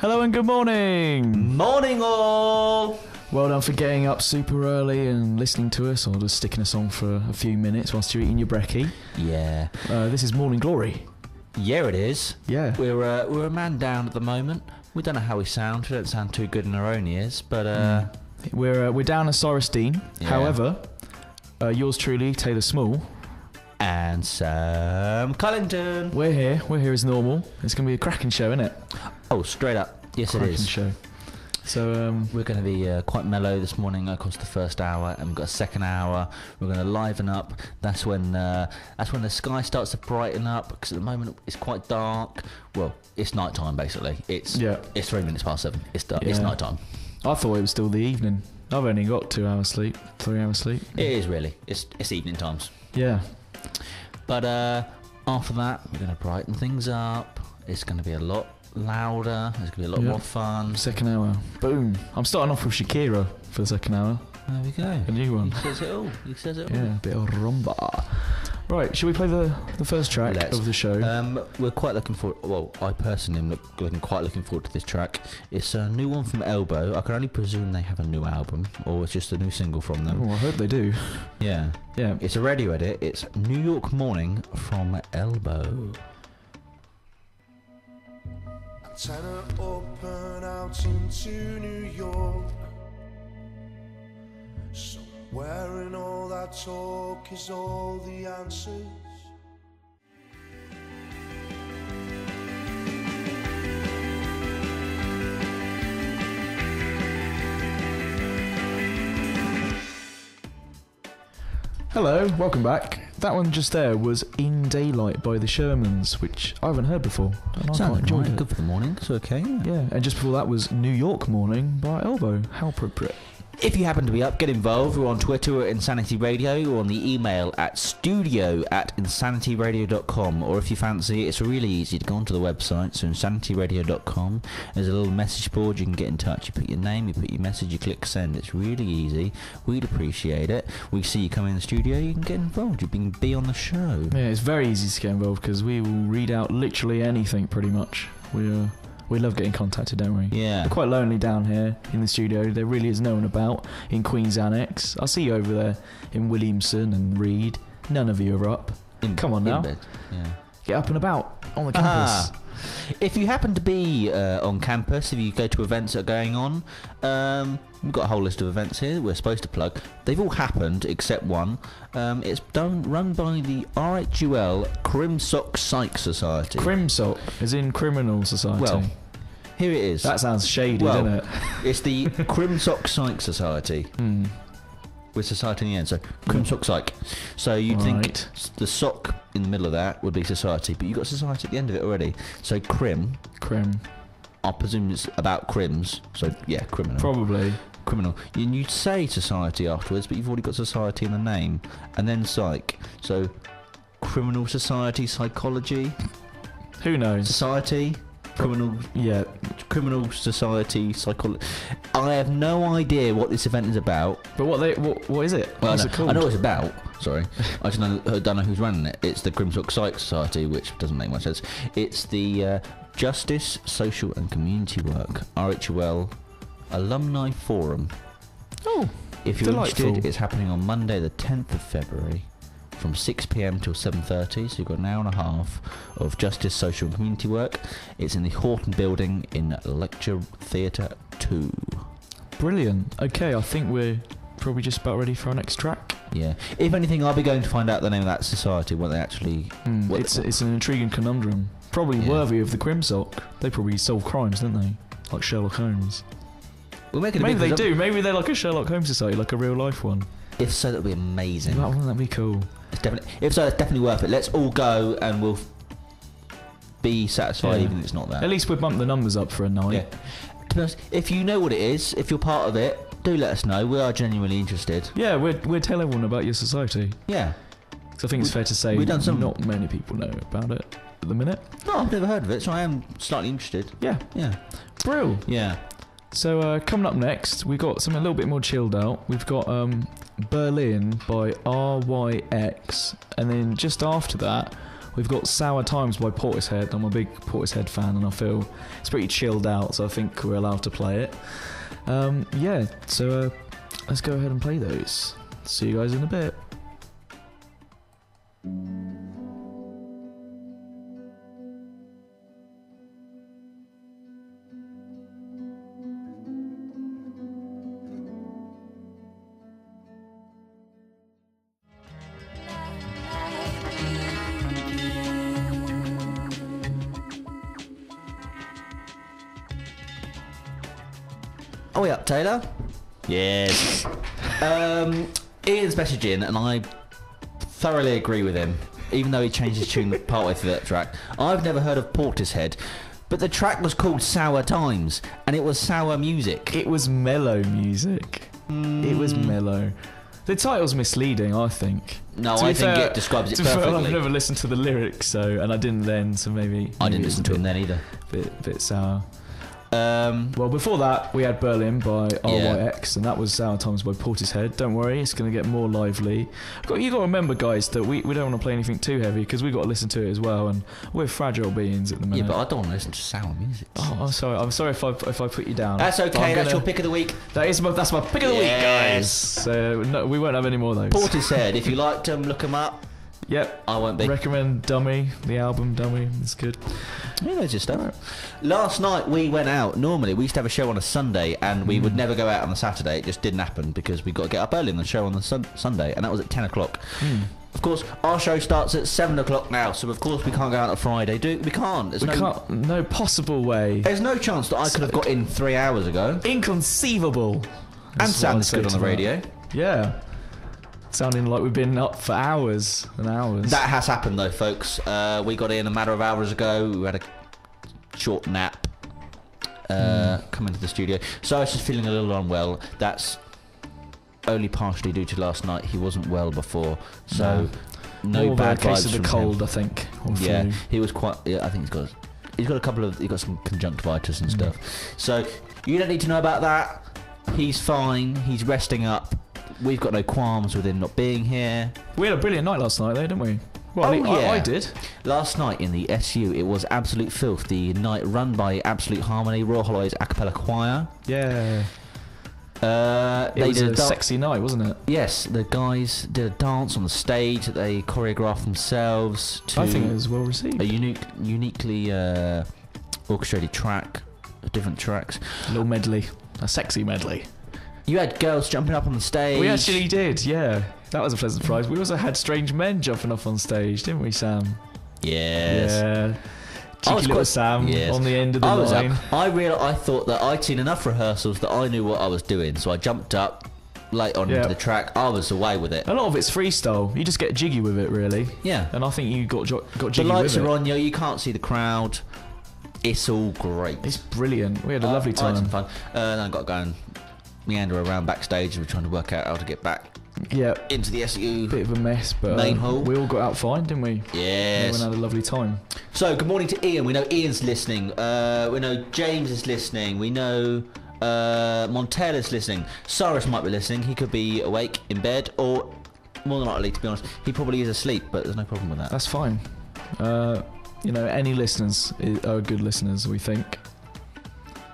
Hello and good morning! Morning all! Well done for getting up super early and listening to us, or just sticking us on for a few minutes whilst you're eating your brekkie. Yeah. This is Morning Glory. Yeah, it is. Yeah. We're a man down at the moment. We don't know how we sound. We don't sound too good in our own ears, but We're down as Cyrus Dean. Yeah. However, yours truly, Taylor Small. And Sam Cullington. We're here as normal. It's going to be a cracking show, isn't it? Oh, straight up. Yes, cracking it is. Show. So we're going to be quite mellow this morning across the first hour, and we've got a second hour. We're going to liven up. That's when the sky starts to brighten up, because at the moment it's quite dark. Well, it's night time basically. It's 3 minutes past 7. It's dark. Yeah. It's night time. I thought it was still the evening. I've only got 2 hours sleep, 3 hours sleep. It is really. It's evening times. Yeah. But after that, we're going to brighten things up. It's going to be a lot louder. It's going to be a lot more fun. Second hour. Boom. I'm starting off with Shakira for the second hour. There we go. A new one. He says it all. Yeah, a bit of rumba. Right, shall we play the first track of the show? We're quite looking forward. Well, I personally am quite looking forward to this track. It's a new one from Elbow. I can only presume they have a new album, or it's just a new single from them. Oh, I hope they do. Yeah. It's a radio edit. It's New York Morning from Elbow. Antenna open out into New York. Somewhere in all that talk is all the answers. Hello, welcome back. That one just there was In Daylight by the Shermans, which I haven't heard before. And I quite enjoyed it. Good for the morning. It's okay. Yeah, and just before that was New York Morning by Elbow. How appropriate. If you happen to be up, get involved. We're on Twitter at Insanity Radio, or on the email at studio@insanityradio.com. Or if you fancy, it's really easy to go onto the website, so insanityradio.com. There's a little message board. You can get in touch. You put your name, you put your message, you click send. It's really easy. We'd appreciate it. We see you come in the studio, you can get involved. You can be on the show. Yeah, it's very easy to get involved because we will read out literally anything pretty much. We love getting contacted, don't we? Yeah. We're quite lonely down here in the studio. There really is no one about in Queen's Annex. I see you over there in Williamson and Reed. None of you are up. Come on now. Bed. Yeah. Get up and about on the campus. If you happen to be on campus, if you go to events that are going on, we've got a whole list of events here that we're supposed to plug. They've all happened except one. It's run by the RHUL Crimsock Psych Society. Crimsock, as in Criminal Society. Well, here it is. That sounds shady, doesn't it? It's the Crimsock Psych Society. With society in the end, so Crimsock Psych. So you'd think the sock in the middle of that would be society, but you've got society at the end of it already. So Crim. I presume it's about crims, so yeah, criminal. Probably. Criminal. And you'd say society afterwards, but you've already got society in the name. And then psych. So criminal society, psychology. Who knows? Society. Criminal society, psychology. I have no idea what this event is about. But what is it? What's it called? I know what it's about. Sorry, I just don't know who's running it. It's the Crimsock Psych Society, which doesn't make much sense. It's the Justice, Social and Community Work (RHUL) Alumni Forum. Oh, if you're delightful. interested, it's happening on Monday, the 10th of February. From 6 p.m. till 7:30, so you've got an hour and a half of Justice, Social and Community Work. It's in the Horton Building in Lecture Theatre 2. Brilliant. Okay, I think we're probably just about ready for our next track. Yeah. If anything, I'll be going to find out the name of that society, what they actually... It's an intriguing conundrum. Probably worthy of the Crimsock. They probably solve crimes, don't they? Like Sherlock Holmes. Maybe they do. Maybe they're like a Sherlock Holmes society, like a real life one. If so, that would be amazing. Wouldn't that be cool? If so, it's definitely worth it. Let's all go and we'll be satisfied even if it's not that. At least we'll bump the numbers up for a night. Yeah. To be honest, if you know what it is, if you're part of it, do let us know. We are genuinely interested. Yeah, we'd tell everyone about your society. Yeah. So I think it's fair to say not many people know about it at the minute. No, I've never heard of it, so I am slightly interested. Yeah. Brill. Yeah. So coming up next, we've got something a little bit more chilled out. We've got Berlin by RYX, and then just after that, we've got Sour Times by Portishead. I'm a big Portishead fan, and I feel it's pretty chilled out, so I think we're allowed to play it. Yeah, so let's go ahead and play those. See you guys in a bit. Are we up, Taylor? Yes. Ian's messaging, and I thoroughly agree with him, even though he changed his tune partway through that track. I've never heard of Portishead, but the track was called Sour Times, and it was sour music. It was mellow music. It was mellow. The title's misleading, I think. No, I think it describes it perfectly. I've never listened to the lyrics, so, and I didn't then, so maybe I didn't listen to him then either. Bit sour. Well, before that, we had Berlin by RYX, and that was Sour Times by Portishead. Don't worry, it's going to get more lively. You got to remember, guys, that we don't want to play anything too heavy, because we've got to listen to it as well, and we're fragile beings at the minute. Yeah, but I don't want to listen to sour music. Oh, I'm sorry if I put you down. That's okay, that's your pick of the week. That's my pick of the week, guys. So no, we won't have any more of those. Portishead, if you liked them, look them up. Yep. I won't be. Recommend Dummy, the album Dummy. It's good. Yeah, there's your stuff. Last night we went out. Normally we used to have a show on a Sunday, and we would never go out on the Saturday. It just didn't happen because we got to get up early on the show on the Sunday, and that was at 10 o'clock. Of course, our show starts at 7 o'clock now, so of course we can't go out on Friday. We can't. No possible way. There's no chance that I could have got in 3 hours ago. Inconceivable. And sounds good on the radio. Yeah. Sounding like we've been up for hours and hours. That has happened though, folks. We got in a matter of hours ago. We had a short nap. Come into the studio. Cyrus is feeling a little unwell. That's only partially due to last night. He wasn't well before, so no bad case vibes of the from cold, him. I think. Yeah, he was quite. Yeah, I think he's got some conjunctivitis and stuff. So you don't need to know about that. He's fine. He's resting up. We've got no qualms with him not being here. We had a brilliant night last night, though, didn't we? Well, I did. Last night in the SU, it was Absolute Filth, the night run by Absolute Harmony, Royal Holloway's a cappella choir. Yeah. They was did a sexy night, wasn't it? Yes, the guys did a dance on the stage that they choreographed themselves to I think it was well received. A uniquely orchestrated track, different tracks. A little medley. A sexy medley. You had girls jumping up on the stage. We actually did, yeah. That was a pleasant surprise. We also had strange men jumping up on stage, didn't we, Sam? Yes. Yeah. Cheeky little Sam on the end of the line. I thought that I'd seen enough rehearsals that I knew what I was doing, so I jumped up late on into the track. I was away with it. A lot of it's freestyle. You just get jiggy with it, really. Yeah. And I think you got jiggy with it. The lights are on, you can't see the crowd. It's all great. It's brilliant. We had a lovely time. I had some fun. Then I got to go and meander around backstage, and we're trying to work out how to get back into the SU. Bit of a mess, but main hall. We all got out fine, didn't we? Yes. We had a lovely time. So, good morning to Ian. We know Ian's listening. We know James is listening. We know Montel is listening. Cyrus might be listening. He could be awake in bed, or more than likely, to be honest, he probably is asleep, but there's no problem with that. That's fine. Any listeners are good listeners, we think.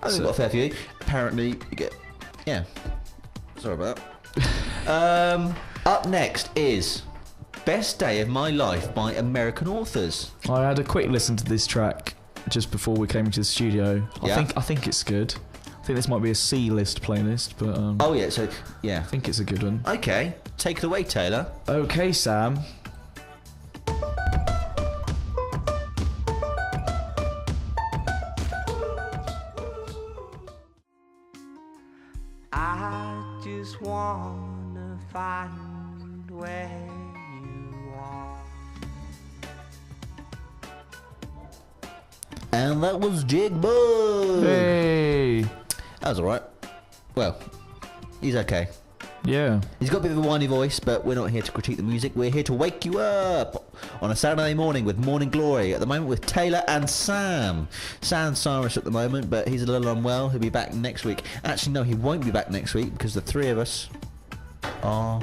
I think we've got a fair few. Apparently, you get... Yeah. Sorry about that. Up next is Best Day of My Life by American Authors. I had a quick listen to this track just before we came into the studio. I think it's good. I think this might be a C-list playlist, but... I think it's a good one. Okay. Take it away, Taylor. Okay, Sam. I just wanna find where you are. And that was Jig Bug. Hey. That was alright. Well, he's okay. Yeah. He's got a bit of a whiny voice, but we're not here to critique the music. We're here to wake you up on a Saturday morning with Morning Glory. At the moment with Taylor and Sam. Sam's Cyrus at the moment, but he's a little unwell. He'll be back next week. Actually, no, he won't be back next week because the three of us are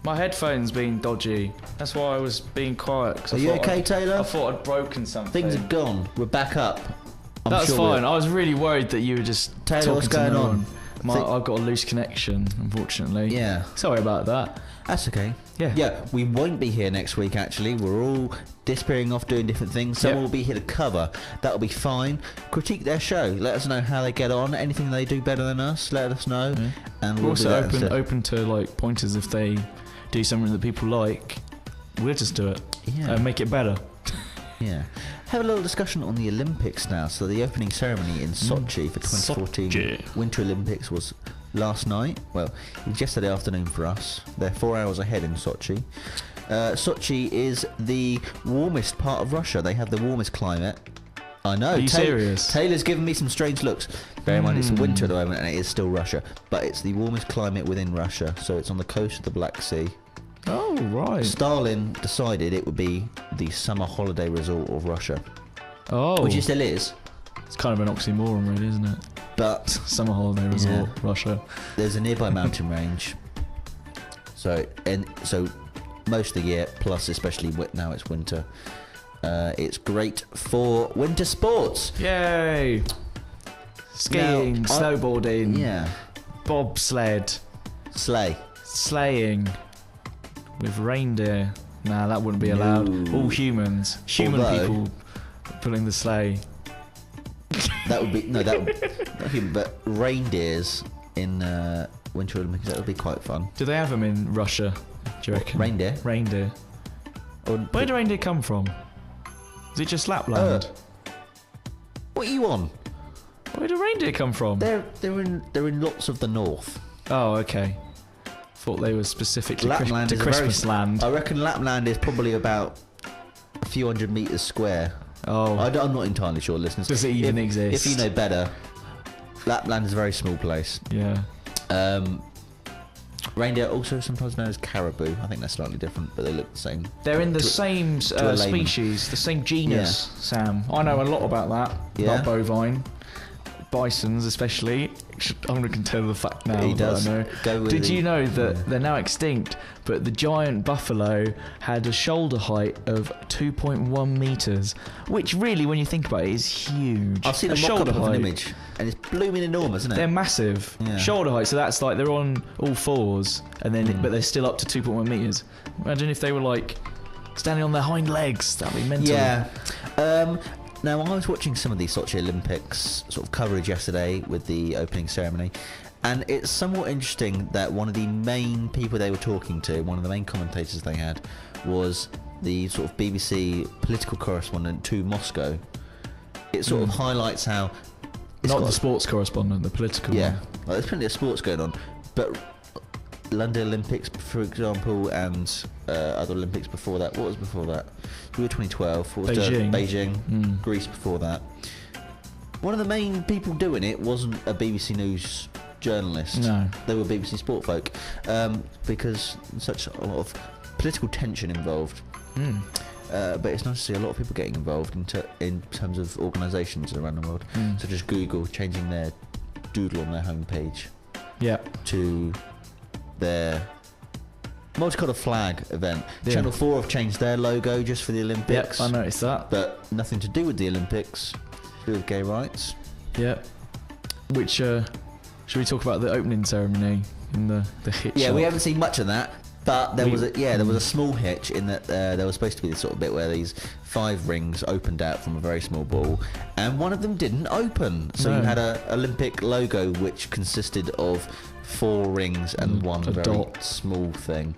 My headphone's been dodgy. That's why I was being quiet. 'Cause Are you okay, Taylor? I thought I'd broken something. Things are gone. We're back up. That's fine. I was really worried that you were just Taylor, talking what's to going no on? one. I've got a loose connection, unfortunately. Yeah. Sorry about that. That's okay. Yeah. Yeah, we won't be here next week, actually. We're all disappearing off doing different things. Someone will be here to cover. That'll be fine. Critique their show. Let us know how they get on. Anything they do better than us, let us know. Yeah. And We're we'll also do that open to like pointers if they do something that people like. We'll just do it. Yeah. And make it better. Yeah. Have a little discussion on the Olympics now. So the opening ceremony in Sochi for 2014 Sochi. Winter Olympics was last night. Well, it was yesterday afternoon for us. They're 4 hours ahead in Sochi. Sochi is the warmest part of Russia. They have the warmest climate. I know. Are you serious? Taylor's giving me some strange looks. Bear in mind it's winter at the moment and it is still Russia. But it's the warmest climate within Russia. So it's on the coast of the Black Sea. Oh, right. Stalin decided it would be the summer holiday resort of Russia. Oh. Which it still is. It's kind of an oxymoron, really, isn't it? But Summer holiday resort, Russia. there's a nearby mountain range. So most of the year, plus especially now it's winter, it's great for winter sports. Yay! Skiing, Now, snowboarding, Yeah. bobsled, Sleigh. sleighing with reindeer. Nah, that wouldn't be allowed. No. All humans. Human Although- people pulling the sleigh. That would be not human, but reindeers in Winter Olympics. That would be quite fun. Do they have them in Russia? Do you reckon? Reindeer? Reindeer. Or, Where do reindeer come from? Is it just Lapland? what are you on? Where do reindeer come from? They're in lots of the north. Oh, okay. Thought they were specifically Lapland to is Christmas land. I reckon Lapland is probably about a few hundred meters square. Oh, I'm not entirely sure, listeners. does it even if, exist? If you know better, Lapland is a very small place. Yeah. Reindeer, also sometimes known as caribou. I think they're slightly different, but they look the same. They're in the To- same to a layman. species, the same genus, Sam. I know a lot about that. Yeah? About bovine. Bisons, especially. I'm going to contend the fact now. He that does. I know. Go with Did the- you know that yeah. they're now extinct, but the giant buffalo had a shoulder height of 2.1 metres, which really, when you think about it, is huge. I've seen a mock-up of an image, and it's blooming enormous, isn't it? They're massive. Yeah. Shoulder height, so that's like they're on all fours, and then but they're still up to 2.1 metres. Imagine if they were like standing on their hind legs. That'd be mental. Yeah. Now, I was watching some of the Sochi Olympics sort of coverage yesterday with the opening ceremony, and it's somewhat interesting that one of the main people they were talking to, one of the main commentators they had, was the sort of BBC political correspondent to Moscow. It sort of highlights how... it's Not got- the sports correspondent, the political Yeah, one. like, there's plenty of sports going on, but London Olympics, for example, and other Olympics before that. What was before that? We were 2012. What was Beijing. Beijing, Greece before that. One of the main people doing it wasn't a BBC News journalist. No. They were BBC sport folk, because such a lot of political tension involved. But it's nice to see a lot of people getting involved in terms of organisations around the world, such as Google changing their doodle on their homepage Yeah. to their multicolour flag event. Yeah. Channel 4 have changed their logo just for the Olympics. Yep, I noticed that. But nothing to do with the Olympics, to do with gay rights. Yeah. Which, should we talk about the opening ceremony in the hitch? Yeah, we shop? haven't seen much of that. But there We- was a small hitch in that there was supposed to be this sort of bit where these 5 rings opened out from a very small ball, and one of them didn't open. So you No. had a Olympic logo which consisted of 4 rings and one a very dot. small thing.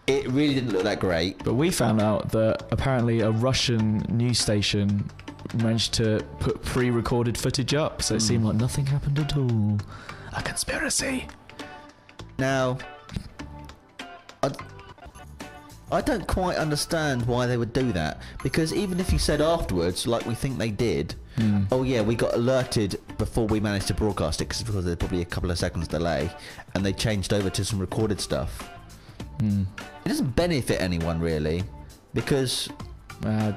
It really didn't look that great. But we found out that apparently a Russian news station managed to put pre-recorded footage up, so it seemed like nothing happened at all. A conspiracy. Now, I don't quite understand why they would do that, because even if you said afterwards, like we think they did, oh yeah, we got alerted before we managed to broadcast it because there's probably a couple of seconds delay, and they changed over to some recorded stuff. It doesn't benefit anyone really, because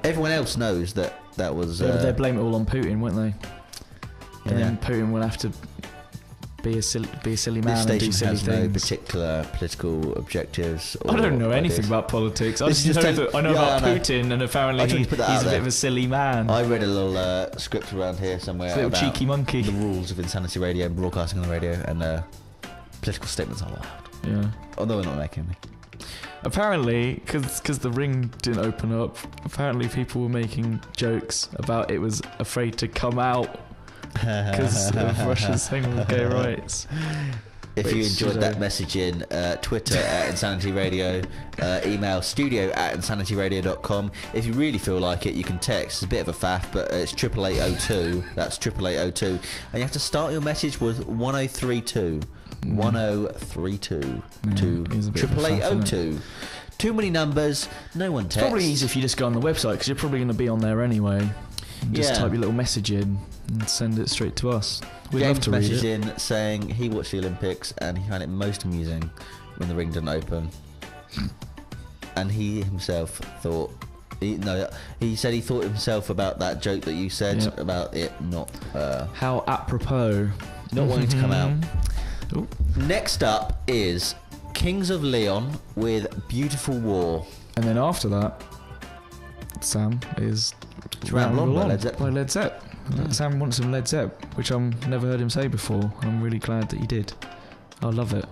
everyone else knows that was... They'd blame it all on Putin, wouldn't they? And Yeah. then Putin will have to be a silly This man and do station silly has no things. particular political objectives. I don't know or anything ideas. about politics. I This just is know just that I know about I know. Putin, and apparently I tried to put that he's out a bit there. of a silly man. I read a little script around here somewhere It's a little about cheeky monkey. the rules of Insanity Radio and broadcasting on the radio, and political statements are allowed. Yeah. Although we're not making any. Apparently, because the ring didn't open up, apparently people were making jokes about it was afraid to come out because of Russia's thing with gay rights. If you Which, enjoyed that message in Twitter at Insanity Radio, email studio@insanityradio.com. If you really feel like it, you can text. It's a bit of a faff, but it's 88802. That's 88802. And you have to start your message with 1032. 1032 to It's a bit of a faff, 88802. Too many numbers, no one texts. It's probably easy if you just go on the website because you're probably going to be on there anyway. And just Yeah. type your little message in and send it straight to us. We'd love James to read messaged it. in saying he watched the Olympics and he found it most amusing when the ring didn't open. And he himself thought, he said he thought himself about that joke that you said Yep. about it not How apropos. not wanting to come out. Ooh. Next up is Kings of Leon with Beautiful War. And then after that, Sam is Ramble On by Along Led Zeppelin. by Led Zepp. Sam wants some Led Zepp, which I've never heard him say before. I'm really glad that he did. I love it.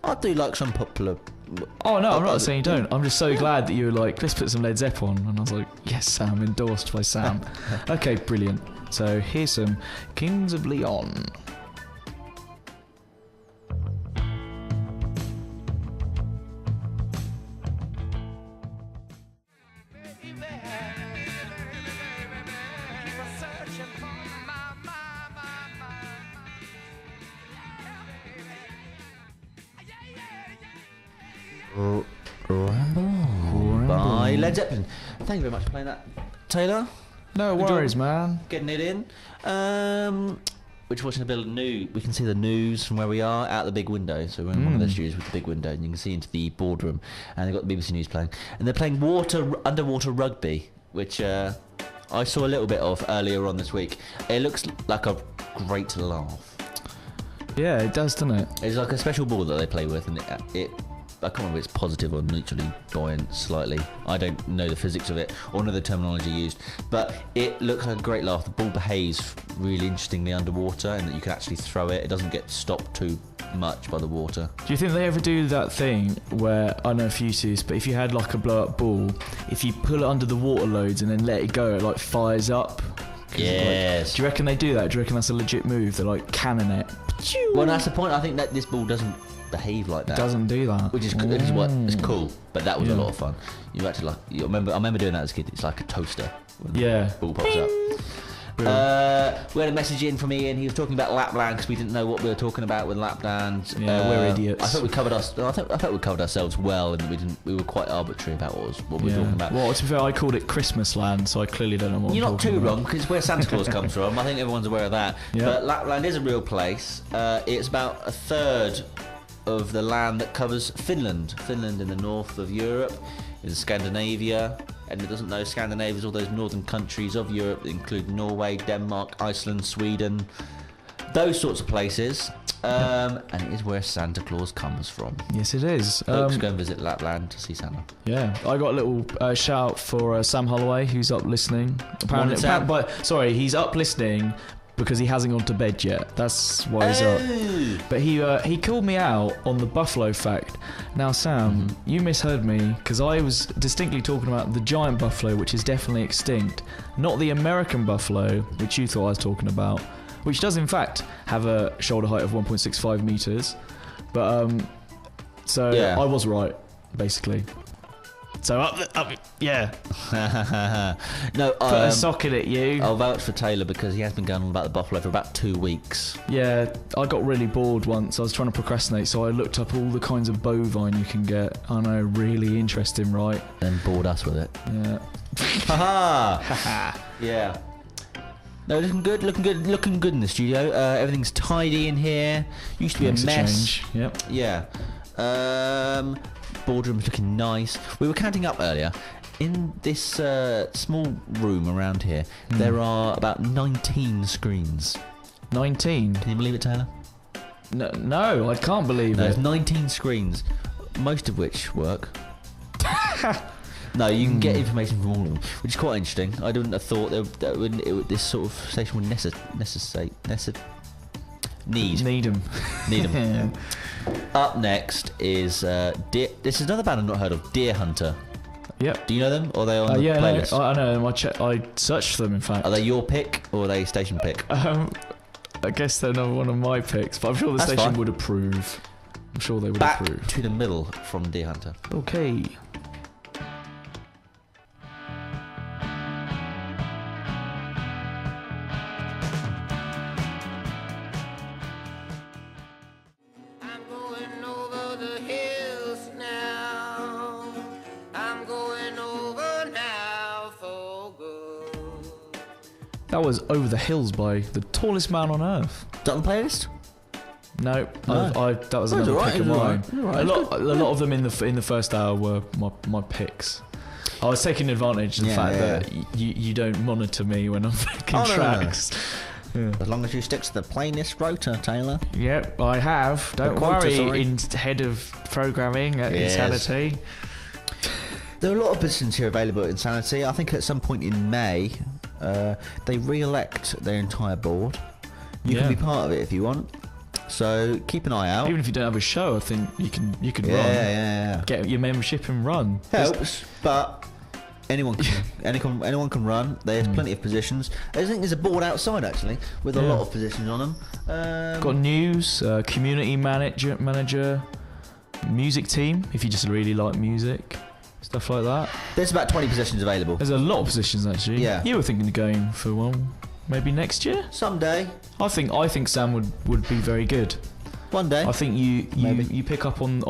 I do like some popular. Oh no, I'm not saying you don't. I'm just so glad that you were like, let's put some Led Zepp on, and I was like, yes, Sam, endorsed by Sam. Okay, brilliant. So here's some Kings of Leon. Ramble On by Led Zeppelin. Thank you very much for playing that, Taylor. No Good worries, job. man. Getting it in. We're just watching a bit of news. We can see the news from where we are out the big window. So we're in one of the studios with the big window, and you can see into the boardroom. And they've got the BBC News playing, and they're playing underwater rugby, which I saw a little bit of earlier on this week. It looks like a great laugh. Yeah, it does, doesn't it? It's like a special ball that they play with, and it I can't remember if it's positive or neutrally buoyant slightly. I don't know the physics of it or know the terminology used, but it looks like a great laugh. The ball behaves really interestingly underwater, and that you can actually throw it. It doesn't get stopped too much by the water. Do you think they ever do that thing where, I don't know if you see this, but if you had like a blow up ball, if you pull it under the water loads and then let it go, it like fires up? Yes. Like, do you reckon they do that? Do you reckon that's a legit move? They're like cannon it. Well, that's the point. I think that this ball doesn't behave like that. Doesn't do that. Which is what it's cool, but that was a Yeah. lot of fun. You actually I remember doing that as a kid. It's like a toaster. When Yeah. the ball pops up. We had a message in from Ian. He was talking about Lapland because we didn't know what we were talking about with Lapland. Yeah, we're idiots. I thought we covered we covered ourselves well, and we were quite arbitrary about what we were talking about. Well, to be fair, I called it Christmas land, so I clearly don't know what You're I'm not talking too about. wrong, because it's where Santa Claus comes from. I think everyone's aware of that. Yeah. But Lapland is a real place. It's about a third of the land that covers Finland. Finland in the north of Europe, in Scandinavia. And it doesn't know Scandinavia is all those northern countries of Europe that include Norway, Denmark, Iceland, Sweden, those sorts of places. And it is where Santa Claus comes from. Yes, it is. Folks go and visit Lapland to see Santa. Yeah, I got a little shout for Sam Holloway, who's up listening. Morning, Sam. Sorry, he's up listening because he hasn't gone to bed yet. That's why he's up. But he called me out on the buffalo fact. Now, Sam, you misheard me because I was distinctly talking about the giant buffalo, which is definitely extinct, not the American buffalo, which you thought I was talking about, which does in fact have a shoulder height of 1.65 meters. But Yeah. I was right, basically. So yeah. No, Put a socket at you. I'll vouch for Taylor because he has been going on about the buffalo for about 2 weeks. Yeah, I got really bored once. I was trying to procrastinate, so I looked up all the kinds of bovine you can get. I know, really interesting, right? Then bored us with it. Yeah. Haha! Yeah. No, looking good in the studio. Everything's tidy in here. Used to be Makes a mess. change. Yep. Yeah. Boardroom's looking nice. We were counting up earlier. In this small room around here, there are about 19 screens. 19. Can you believe it, Taylor? No, I can't believe There's it. 19 screens, most of which work. No, you can get information from all of them, which is quite interesting. I wouldn't have thought this sort of station would need them. Up next is this is another band I've not heard of, Deer Hunter. Yep. Do you know them, or are they on the playlist? No, I know them. I searched for them, in fact. Are they your pick, or are they station pick? I guess they're not one of my picks, but I'm sure the That's station fine. would approve. I'm sure they would Back approve. to the middle from Deer Hunter. Okay. I'm going over the hills now. I'm going over now for good. That was Over the Hills by The Tallest Man on Earth. Is that on the playlist? No, No. that was Oh, it's another alright, pick of it's mine. alright, it's A lot of them in the first hour were my picks. I was taking advantage of the fact that you don't monitor me when I'm picking Oh, no, no, no. tracks. Yeah. As long as you stick to the playlist rotor, Taylor. Yep, I have. Don't quota, worry, sorry. Head of programming at Yes. Insanity. There are a lot of positions here available at Insanity. I think at some point in May, they re-elect their entire board. You can Yeah. be part of it if you want. So keep an eye out. Even if you don't have a show, I think you can yeah, run. yeah. Get your membership and run. Helps, but anyone can run. There's plenty of positions. I think there's a board outside actually with a Yeah. lot of positions on them. Got news, community manager, music team. If you just really like music, stuff like that. There's about 20 positions available. There's a lot of positions actually. Yeah. You were thinking of going for one, maybe next year. Someday, I think Sam would be very good. one day. I think Maybe. you pick up on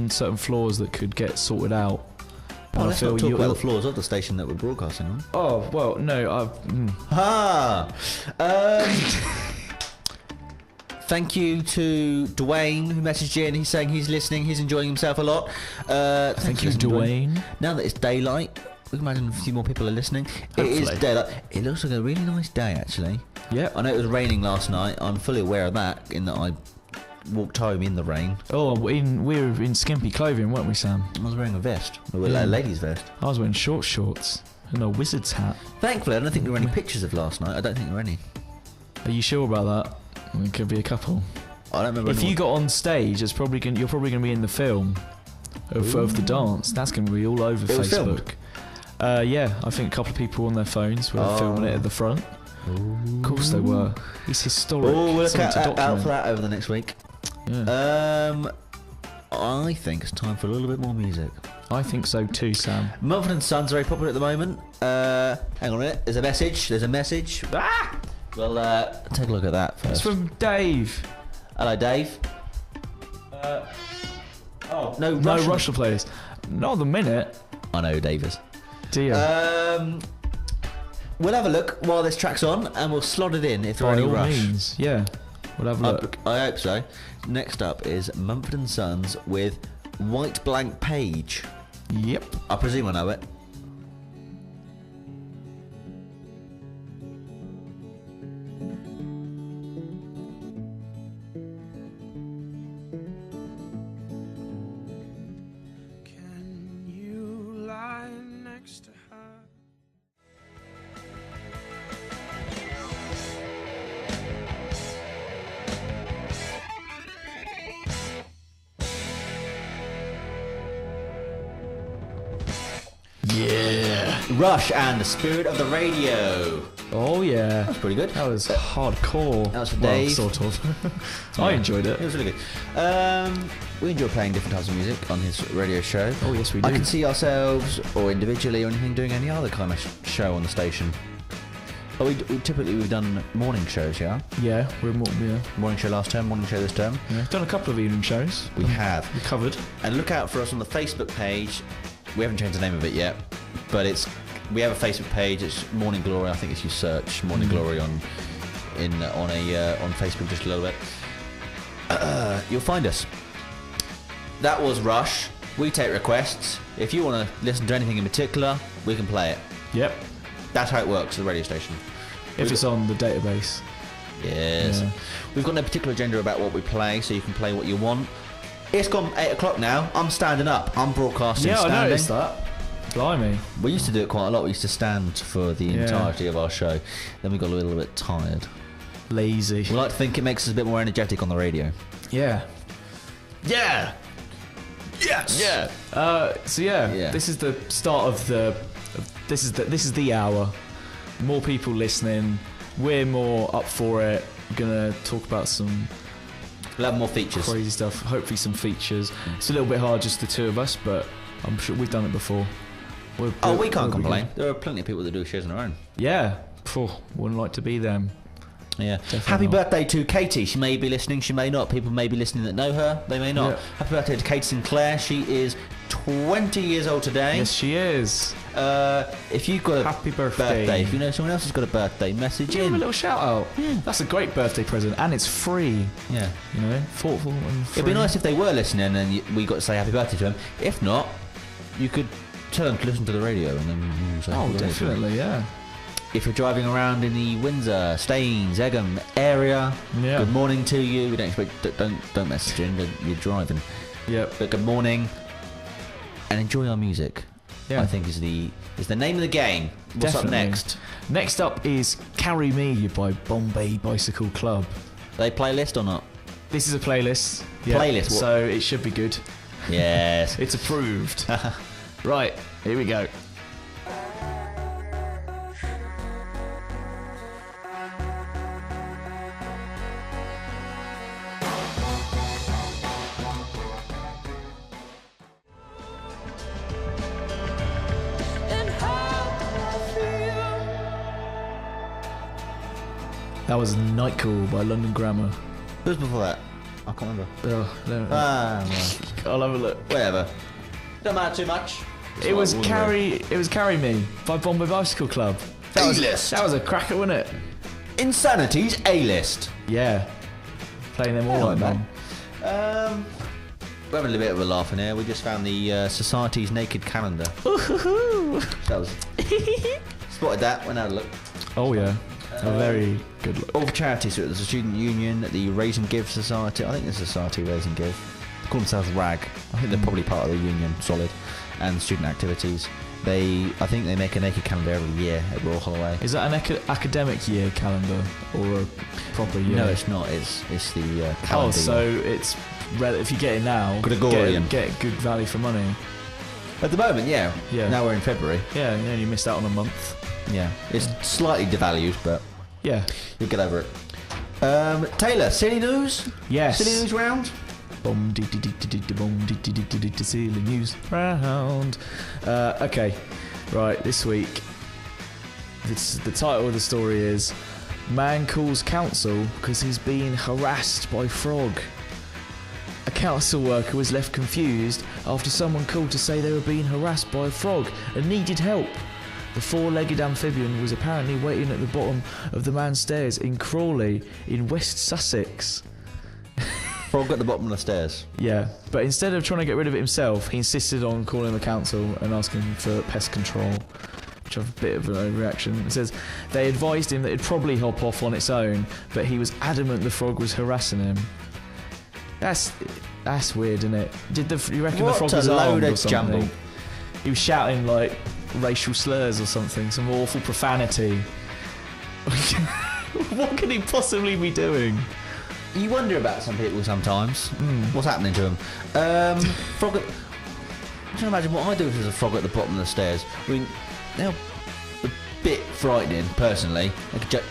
certain flaws that could get sorted out. Oh, And let's not talk you'll- about the floors of the station that we're broadcasting on. Oh well, no. Ha! Thank you to Dwayne who messaged in. He's saying he's listening. He's enjoying himself a lot. Thank you, Dwayne. Now that it's daylight, we can imagine a few more people are listening. It is Hopefully. daylight. It looks like a really nice day, actually. Yep. I know it was raining last night. I'm fully aware of that, in that I walked home in the rain. Oh, we were in skimpy clothing, weren't we, Sam? I was wearing a vest, a Yeah. lady's vest. I was wearing shorts and a wizard's hat. Thankfully, I don't think there were any pictures of last night. I don't think there were any. Are you sure about that? There could be a couple. I don't remember. If anyone- you got on stage, you're probably going to be in the film of the dance. That's going to be all over It was Facebook. Yeah, I think a couple of people on their phones were filming it at the front. Of course they were. It's historic. Oh, we'll look Something to out for document. that over the next week. Yeah. I think it's time for a little bit more music. I think so too, Sam. Mumford & Sons are very popular at the moment. Hang on a minute. There's a message. Ah! Well, take a look at that It's first. from Dave. Hello, Dave. No, No, Rush will play this. Not at the minute. I know who Dave is. Dear. We'll have a look while this track's on, and we'll slot it in if there are By any all Rush. means. Yeah. We'll have a look. I hope so. Next up is Mumford & Sons with White Blank Page. Yep. I presume I know it. Can you lie next to her? Yeah. Rush and the Spirit of the Radio. Oh yeah. That's pretty good. That was hardcore. That was for Well, Dave. sort of. I enjoyed It it. was really good. We enjoy playing different types of music on his radio show. Oh yes, we I do. can see ourselves, or individually, or anything, doing any other kind of show on the station. But we've done morning shows, yeah? Yeah, we're more. Yeah. Morning show last term, morning show this term. Yeah. Done a couple of evening shows. We have. We covered. And look out for us on the Facebook page. We haven't changed the name of it yet, but we have a Facebook page. It's Morning Glory. I think if you search Morning Glory on Facebook just a little bit, you'll find us. That was Rush. We take requests. If you want to listen to anything in particular, we can play it. Yep. That's how it works at the radio station. If it's on the database. Yes. Yeah. We've got no particular agenda about what we play, so you can play what you want. It's gone 8 o'clock now. I'm standing up. I'm broadcasting Yeah, standing. I noticed that. Blimey. We used to do it quite a lot. We used to stand for the entirety of our show. Then we got a little bit tired. Lazy. We like to think it makes us a bit more energetic on the radio. Yeah. Yeah. Yes. Yeah. So Yeah. this is the start of the. This is the hour. More people listening. We're more up for it. We're gonna talk about some We'll have more features. crazy stuff. Hopefully some features. It's a little bit hard, just the two of us, but I'm sure we've done it before. We can't complain. There are plenty of people that do shows on their own. Yeah. Phew, wouldn't like to be them. Yeah. Definitely Happy not. birthday to Katie. She may be listening, she may not. People may be listening that know her, they may not. Yeah. Happy birthday to Katie Sinclair. She is 20 years old today. Yes, she is. If you've got a Happy birthday. if you know someone else who's got a birthday, message Give him a in. little shout out. Yeah. That's a great birthday present, and it's free. Yeah. You know, thoughtful and free. It'd be nice if they were listening and we got to say happy birthday to them. If not, you could tell them to listen to the radio and then we'll say Oh, happy birthday to them. definitely, yeah. If you're driving around in the Windsor, Staines, Egham area, Yeah. good morning to you. We don't expect don't message in. You're driving, Yep. but good morning and enjoy our music. Yeah. I think is the name of the game. What's up Definitely. next? Next up is Carry Me by Bombay Bicycle Club. Are they playlist or not? This is a playlist. Playlist, what- So it should be good. Yes. It's approved. Right, here we go. That was Night Call by London Grammar. Who was before that? I can't remember. Oh, no. Well, I'll have a look. whatever. Don't matter too much. It was Carry Me by Bombay Bicycle Club. A-list. That was a cracker, wasn't it? Insanity's A-list. Yeah. Playing them all like man. We're having a bit of a laugh in here. We just found the Society's naked calendar. That was spotted that. Went out a look. Oh yeah. A very good look. All for charity. So there's a student union, the Raise and Give Society. I think the Society Raise and Give. They call themselves RAG. I think they're probably part of the union, solid, and student activities. I think they make a naked calendar every year at Royal Holloway. Is that an academic year calendar or a proper year? No, it's not. It's the calendar. Oh, so it's if you get it now, Gregorian. get good value for money. At the moment, yeah. Yeah. Now we're in February. Yeah, and then you missed out on a month. Yeah. It's slightly devalued, but Yeah. you'll get over it. Taylor, silly news? Yes. Silly news round? Boom, silly news round. Okay, right. This week, the title of the story is "Man Calls Council because he's being harassed by frog." A council worker was left confused after someone called to say they were being harassed by a frog and needed help. The four-legged amphibian was apparently waiting at the bottom of the man's stairs in Crawley in West Sussex. Frog at the bottom of the stairs. Yeah, but instead of trying to get rid of it himself, he insisted on calling the council and asking for pest control, which I've a bit of an overreaction. It says they advised him that it'd probably hop off on its own, but he was adamant the frog was harassing him. That's weird, isn't it? You reckon the frog What was a load armed or of something? jumble. He was shouting like racial slurs or something, some awful profanity. What could he possibly be doing? You wonder about some people sometimes. What's happening to them? Frog at... I can imagine what I do if there's a frog at the bottom of the stairs. I mean, they're a bit frightening, personally. They could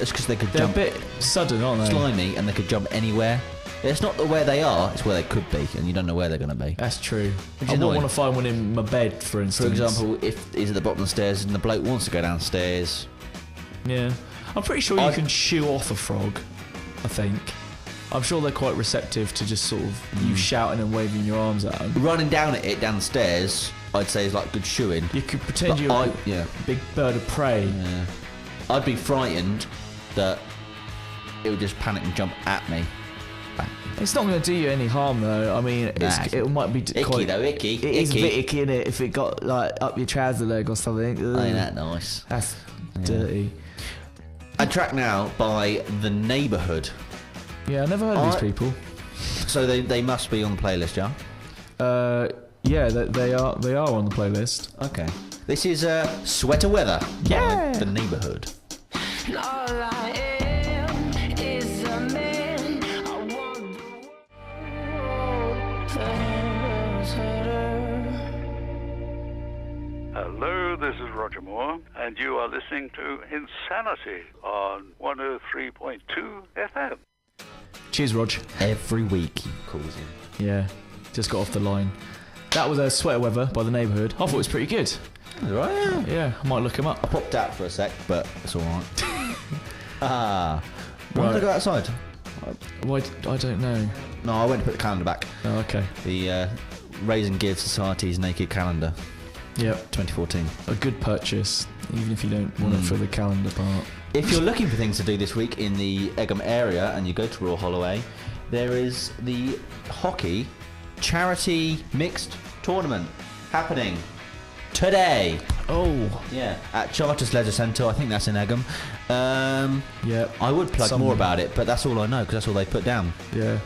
it's because they could They're jump a bit sudden, aren't they? slimy and they could jump anywhere. It's not where they are, it's where they could be, and you don't know where they're going to be. That's true. Which I is wouldn't annoying. want to find one in my bed, for instance. For example, if he's at the bottom of the stairs and the bloke wants to go downstairs. Yeah. I'm pretty sure you can shoo off a frog, I think. I'm sure they're quite receptive to just sort of you shouting and waving your arms at them. Running down at it downstairs, I'd say is like good shooing. You could pretend But you're a yeah. big bird of prey. Yeah. I'd be frightened that it would just panic and jump at me. It's not going to do you any harm, though. I mean, it might be Icky quite... though, icky. It is a icky. bit icky, innit? If it got like up your trouser leg or something. Ugh. Ain't that nice? That's dirty. A track now by The Neighbourhood. Yeah, I never heard of these people. So they must be on the playlist, yeah? Yeah, they are on the playlist. Okay. This is Sweater Weather Yeah. by The Neighbourhood. All I am is a man. I want the Hello, this is Roger Moore, and you are listening to Insanity on 103.2 FM. Cheers, Rog. Every week he calls in. Yeah, just got off the line. That was Sweater Weather by The Neighbourhood. I thought it was pretty good. Right, yeah. Yeah, I might look him up. I popped out for a sec, but it's alright. Why did I Right. go outside? Why? I don't know. No, I went to put the calendar back. Oh, okay. The Raise and Give Society's Naked Calendar, Yep. 2014. A good purchase, even if you don't want it for the calendar part. If you're looking for things to do this week in the Egham area and you go to Royal Holloway, there is the hockey charity mixed tournament happening today. Oh, Yeah, at Charters Leisure Centre. I think that's in Egham. yeah. I would plug more about it, but that's all I know because that's all they put down. Yeah,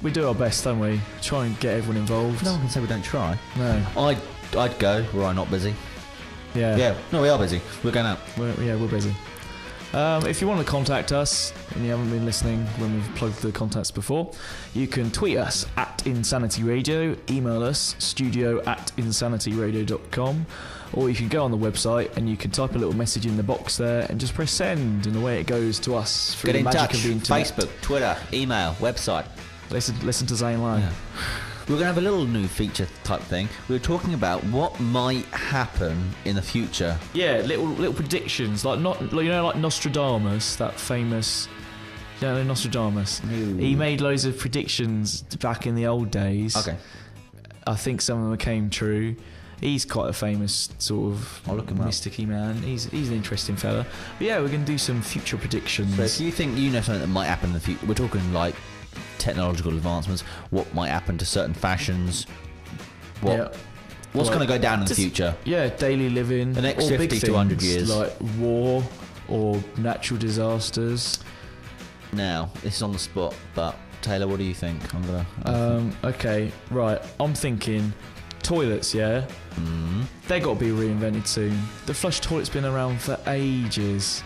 we do our best, don't we? Try and get everyone involved. No one can say we don't try. No. I'd go. Were I not busy? Yeah. Yeah. No, we are busy. We're going out. We're busy. If you want to contact us and you haven't been listening when we've plugged the contacts before, you can tweet us at Insanity Radio, email us studio@insanityradio.com, or you can go on the website and you can type a little message in the box there and just press send, and away it goes to us through Get in the magic touch. of the internet. Facebook, Twitter, email, website. Listen to Zane Line. Yeah. We're going to have a little new feature type thing. We were talking about what might happen in the future. Yeah, little predictions, like like Nostradamus, that famous. You know Nostradamus. No. He made loads of predictions back in the old days. Okay. I think some of them came true. He's quite a famous sort of I'll look him up. mysticky man. He's an interesting fella. But yeah, we're going to do some future predictions. So if you think you know something that might happen in the future, we're talking like technological advancements, what might happen to certain fashions, what's Like, going to go down in the just- future. Yeah, daily living. The next or big 50 to 100 things, years. like war or natural disasters. Now, this is on the spot, but Taylor, what do you think? I'm gonna. Okay, right. I'm thinking toilets. Yeah, they got to be reinvented soon. The flush toilet's been around for ages.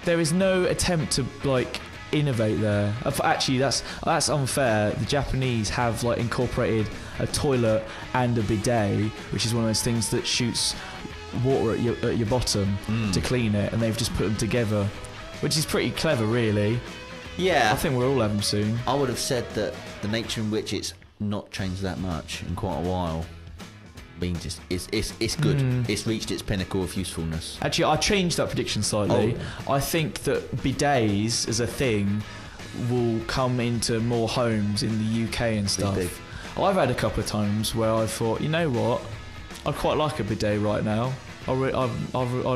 There is no attempt to like innovate there. Actually, that's unfair. The Japanese have like incorporated a toilet and a bidet, which is one of those things that shoots water at your bottom to clean it, and they've just put them together, which is pretty clever, really. Yeah, I think we'll all have them soon. I would have said that the nature in which it's not changed that much in quite a while means it's good. It's reached its pinnacle of usefulness. Actually, I changed that prediction slightly. I think that bidets as a thing will come into more homes in the UK and stuff. Big. I've had a couple of times where I thought, you know what, I'd quite like a bidet right now. I'd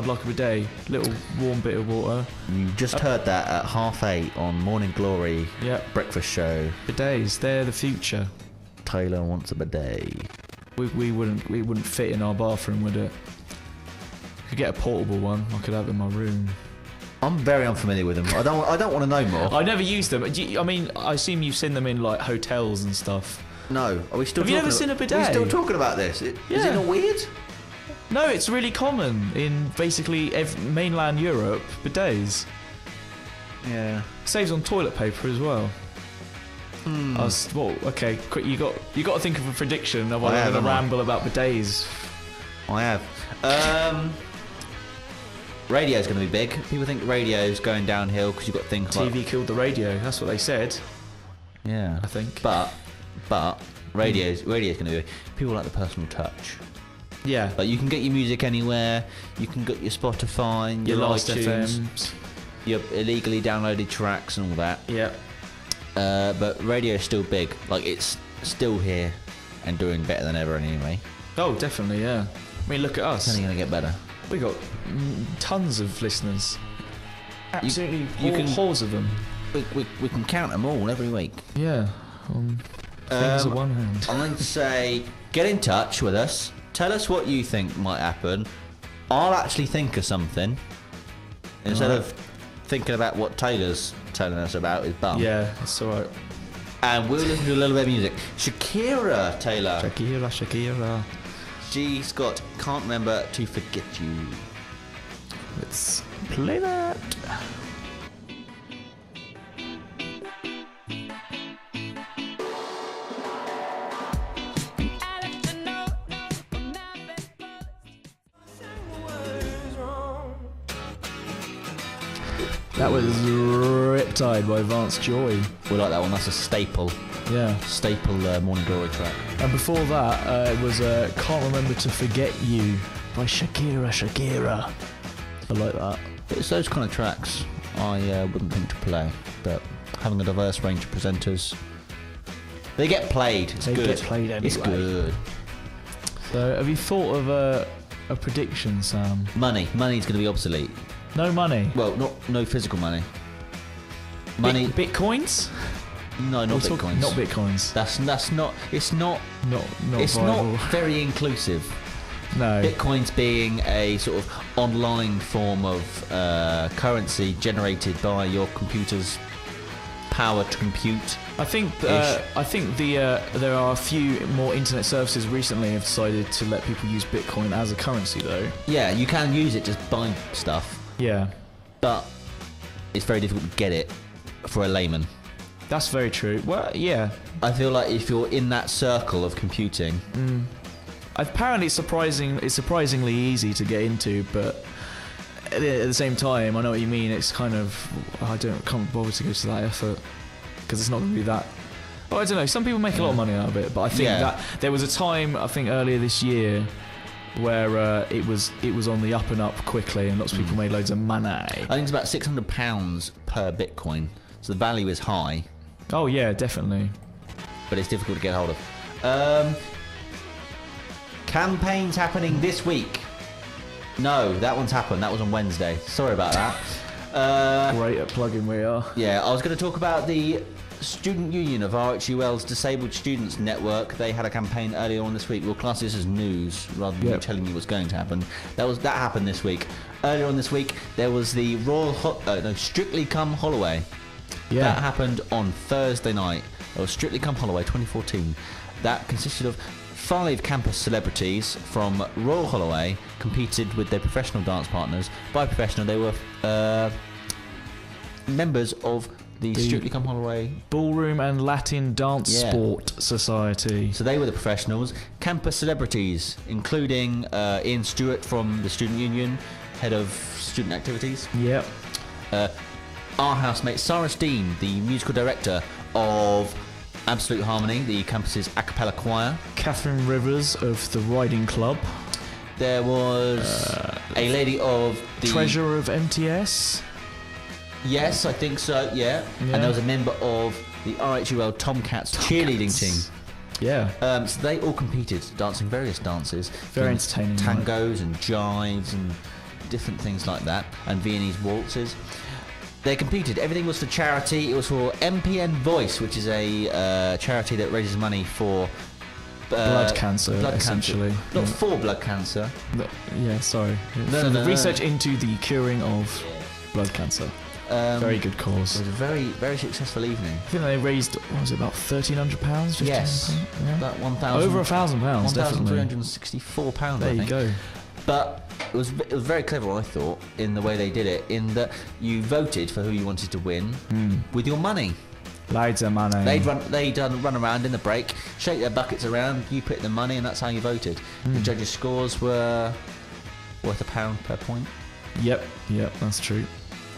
like a bidet, little warm bit of water. You just heard that at 8:30 on Morning Glory Yep. breakfast show. Bidets, they're the future. Taylor wants a bidet. We wouldn't fit in our bathroom, would it? Could get a portable one. I could have it in my room. I'm very unfamiliar with them. I don't want to know more. I never used them. I mean, I assume you've seen them in like hotels and stuff. No, are we still? Have you talking ever seen a bidet? Are we still talking about this? Is Yeah. it not weird? No, it's really common in basically mainland Europe. Bidets Yeah. saves on toilet paper as well. Okay, quick, you got to think of a prediction. Otherwise, I'm going to ramble about bidets. I have. Radio's going to be big. People think radio's going downhill because you've got things like TV killed the radio. That's what they said. yeah. I think. But radio's going to be people like the personal touch. Yeah, Like you can get your music anywhere. You can get your Spotify, your last iTunes, FMs. your illegally downloaded tracks and all that. Yeah, But radio's still big. Like it's still here and doing better than ever anyway. oh, definitely. Yeah, I mean, look at It's us. only going to get better. We got tons of listeners. Absolutely, you can- hordes of them. We can count them all every week. Yeah, fingers of one hand. I'm going to say, get in touch with us. Tell us what you think might happen. I'll actually think of something instead of thinking about what Taylor's telling us about his bum. Yeah, it's alright. And we'll listen to a little bit of music. Shakira, Taylor. Shakira. G. Scott, Can't Remember to Forget You. Let's play that. That was Riptide by Vance Joy. We like that one. That's a staple. Yeah. Staple Morning Glory track. And before that, it was Can't Remember to Forget You by Shakira. I like that. It's those kind of tracks I wouldn't think to play, but having a diverse range of presenters, they get played. It's They good. get played anyway. It's good. So, have you thought of a prediction, Sam? Money's going to be obsolete. No money. Well, no physical money. Money. Bitcoins? No, not We're talking- bitcoins. Not bitcoins. That's not. It's not. Not It's viable. not very inclusive. No. Bitcoins being a sort of online form of currency generated by your computer's power to compute. I think Ish. there are a few more internet services recently have decided to let people use Bitcoin as a currency, though. Yeah, you can use it, just buy stuff, Yeah, but it's very difficult to get it for a layman. that's very true. Well, yeah. I feel like if you're in that circle of computing, Apparently, it's surprisingly easy to get into, but at the same time, I know what you mean. It's kind of can't bother to go to that effort because it's not going to be that. Well, I don't know. Some people make a lot of money out of it, but I think that there was a time, I think earlier this year, where it was on the up and up quickly, and lots of people made loads of money. I think it's about £600 per Bitcoin, so the value is high, Oh yeah, definitely. but it's difficult to get hold of. Campaigns happening this week. No, that one's happened. That was on Wednesday. Sorry about that. Great at plugging we are. Yeah, I was going to talk about the Student Union of RHUL's Disabled Students Network. They had a campaign earlier on this week. We'll class this as news rather than telling you what's going to happen. That happened this week. Earlier on this week, there was the Strictly Come Holloway. Yeah. That happened on Thursday night. It was Strictly Come Holloway 2014. That consisted of 5 campus celebrities from Royal Holloway competed with their professional dance partners. By professional, they were members of the Strictly Come Holloway Ballroom and Latin Dance Yeah. Sport Society. So they were the professionals. Campus celebrities, including Ian Stewart from the Student Union, head of student activities. Yep. Our housemate Cyrus Dean, the musical director of Absolute Harmony, the campus's a cappella choir. Catherine Rivers of the Riding Club. There was a lady of the Treasurer of MTS. Yes, I think so. Yeah. And there was a member of the RHUL Tomcats cheerleading team. Yeah. So they all competed, dancing various dances. Very from entertaining, Tangos and jives and different things like that, and Viennese waltzes. They competed. Everything was for charity. It was for MPN Voice, which is a charity that raises money for blood cancer, essentially. Not for blood cancer. Yeah, sorry. No, no, research into the curing of blood cancer. Very good cause. It was a very, very successful evening. I think they raised, what was it, about £1,300? Yes. Yeah. About 1,000. Over £1,000, definitely. £1,364, There I you think. go. But it was very clever, I thought, in the way they did it, in that you voted for who you wanted to win with your money. Loads of money. They'd run around in the break, shake their buckets around, you put the money, and that's how you voted. The judges' scores were worth £1 per point. Yep, that's true.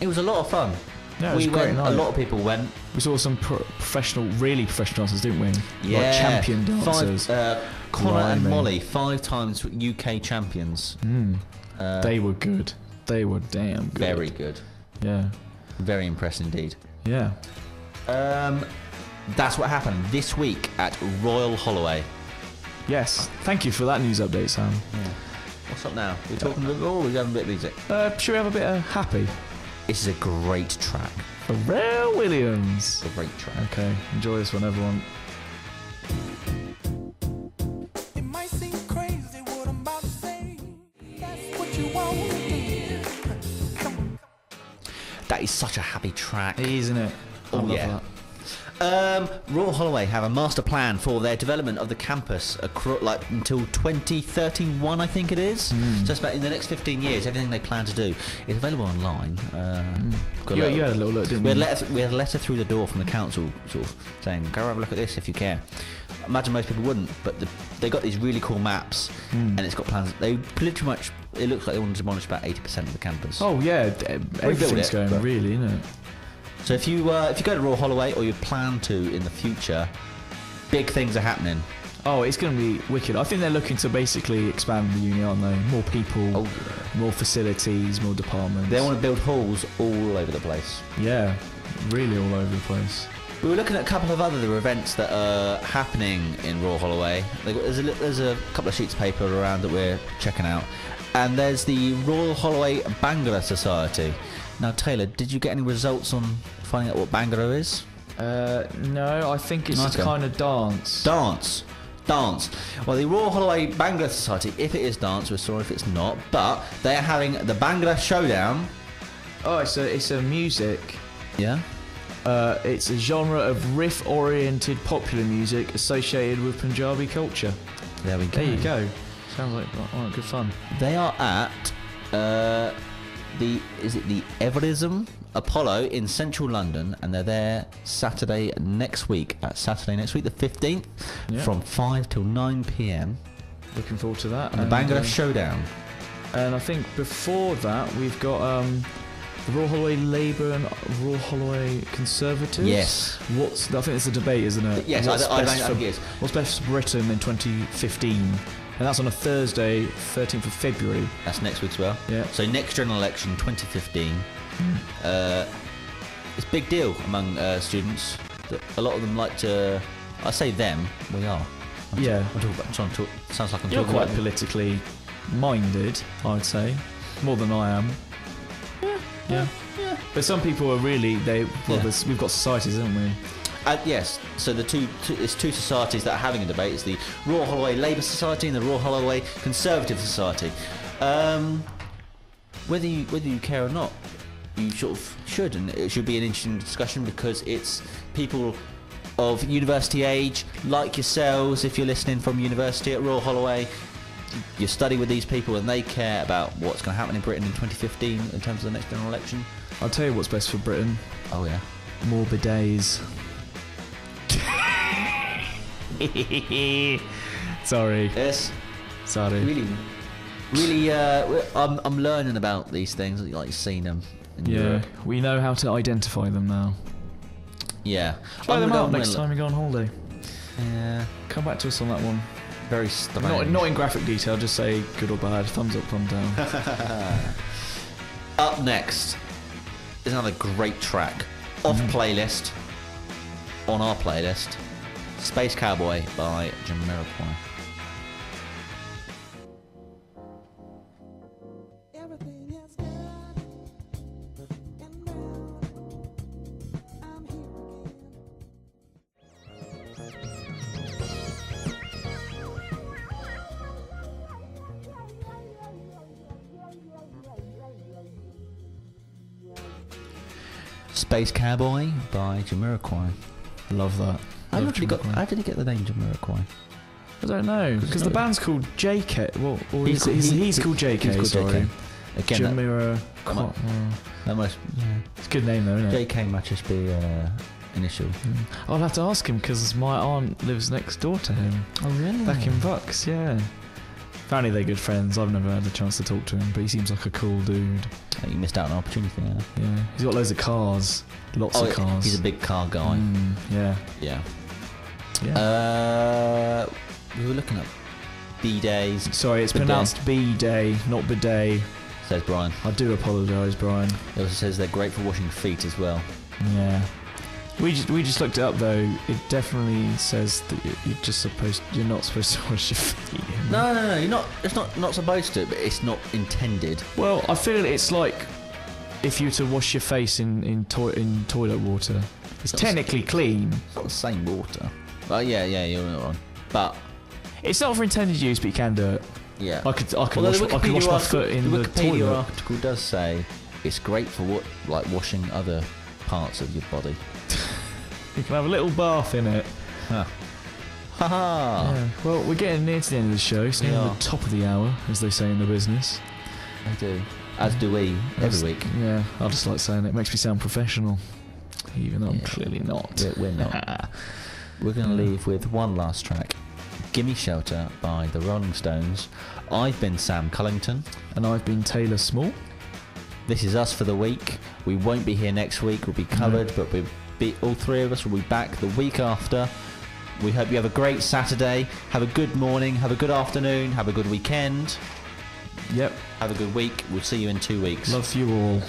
It was a lot of fun. Yeah, it was We a great went. night. A lot of people went. We saw some really professional dancers, didn't we? Yeah, Like champion dancers. Connor and Blimey. Molly, 5 times UK champions. They were good. They were damn good. Very good. Yeah. Very impressed indeed. Yeah. That's what happened this week at Royal Holloway. Yes. Thank you for that news update, Sam. Yeah. What's up now? We're talking. Oh, we're having a bit of music. Should we have a bit of Happy? This is a great track. Pharrell Williams. A great track. Okay, enjoy this one, everyone. It might seem crazy what I'm about to say. That's what you want to do. That is such a happy track. Isn't it? I love that. Royal Holloway have a master plan for their development of the campus until 2031, I think it is. So it's about in the next 15 years, everything they plan to do is available online. You had a little look, didn't you? We had a letter through the door from the council, sort of saying, "Go have a look at this if you care." Imagine most people wouldn't, but they got these really cool maps, and it's got plans. They pretty much, it looks like they want to demolish about 80% of the campus. Oh yeah, everything's going really, isn't it? So if you go to Royal Holloway, or you plan to in the future, big things are happening. Oh, it's going to be wicked. I think they're looking to basically expand the uni, aren't they? More people, more facilities, more departments. They want to build halls all over the place. Yeah, really all over the place. We were looking at a couple of other events that are happening in Royal Holloway. There's a couple of sheets of paper around that we're checking out. And there's the Royal Holloway Bhangra Society. Now, Taylor, did you get any results on finding out what Bhangra is? No, I think it's just kind of dance. Dance. Well, the Royal Holloway Bhangra Society, if it is dance, we're sorry if it's not, but they are having the Bhangra Showdown. Oh, it's a music. Yeah? It's a genre of riff-oriented popular music associated with Punjabi culture. There we go. There you go. Sounds like good fun. They are at the Everism Apollo in central London, and they're there Saturday next week, the 15th, from 5 till 9 p.m. Looking forward to that. And the Bhangra Showdown. And I think before that we've got the Royal Holloway Labour and Royal Holloway Conservatives. Yes. I think it's a debate, isn't it? Yes, I think it is. What's best for Britain in 2015? And that's on a Thursday, 13th of February. That's next week as well. Yeah. So next general election, 2015. It's a big deal among students. A lot of them like to... I say them, we are. Sounds like I'm You're talking quite about... politically minded, I'd say. More than I am. Yeah. But some people are really... we've got societies, haven't we? Yes, so it's two societies that are having a debate. It's the Royal Holloway Labour Society and the Royal Holloway Conservative Society. Whether you care or not, you sort of should, and it should be an interesting discussion because it's people of university age, like yourselves, if you're listening from university at Royal Holloway, you study with these people and they care about what's going to happen in Britain in 2015 in terms of the next general election. I'll tell you what's best for Britain. Oh yeah. More bidets. Sorry. Yes. Sorry. Really, I'm learning about these things. Like seeing them. In Europe. We know how to identify them now. Yeah. Try them out next time you go on holiday. Yeah. Come back to us on that one. Very strange. Not in graphic detail. Just say good or bad, thumbs up, thumb down. Up next is another great track off playlist. On our playlist, Space Cowboy by Jamiroquai. Space Cowboy by Jamiroquai. Love that. How did he get the name Jamiroquai? I don't know, because the band's called JK. Well, he's called JK. He's called sorry. JK. Again, Jamiroquai. It's a good name though, isn't it? JK might just be initial. I'll have to ask him because my aunt lives next door to him. Oh really? Back in Bucks, yeah. Apparently they're good friends. I've never had a chance to talk to him, but he seems like a cool dude. You missed out on an opportunity. Yeah, he's got loads of cars. Lots of cars. He's a big car guy. Yeah. We were looking at B-days. Sorry, it's pronounced B-day, not bidet. Says Brian. I do apologise, Brian. It also says they're great for washing feet as well. Yeah. We just looked it up though. It definitely says that you're not supposed to wash your feet. No, you're not. It's not supposed to, but it's not intended. Well, I feel it's like if you were to wash your face in toilet water. It's technically clean. It's not the same water. Oh yeah, you're not wrong. But it's not for intended use, but you can do it. Yeah. I could wash my foot in the toilet. The Wikipedia article does say it's great for washing other parts of your body. You can have a little bath in it. Huh. Ha ha! Yeah. Well, we're getting near to the end of the show. It's near the top of the hour, as they say in the business. I do. As do we every week. Yeah, I just like saying it. Makes me sound professional, even though I'm clearly not. We're not. We're going to leave with one last track. Gimme Shelter by the Rolling Stones. I've been Sam Cullington. And I've been Taylor Small. This is us for the week. We won't be here next week. We'll be covered, but all three of us will be back the week after. We hope you have a great Saturday. Have a good morning. Have a good afternoon. Have a good weekend. Yep. Have a good week. We'll see you in 2 weeks. Love you all.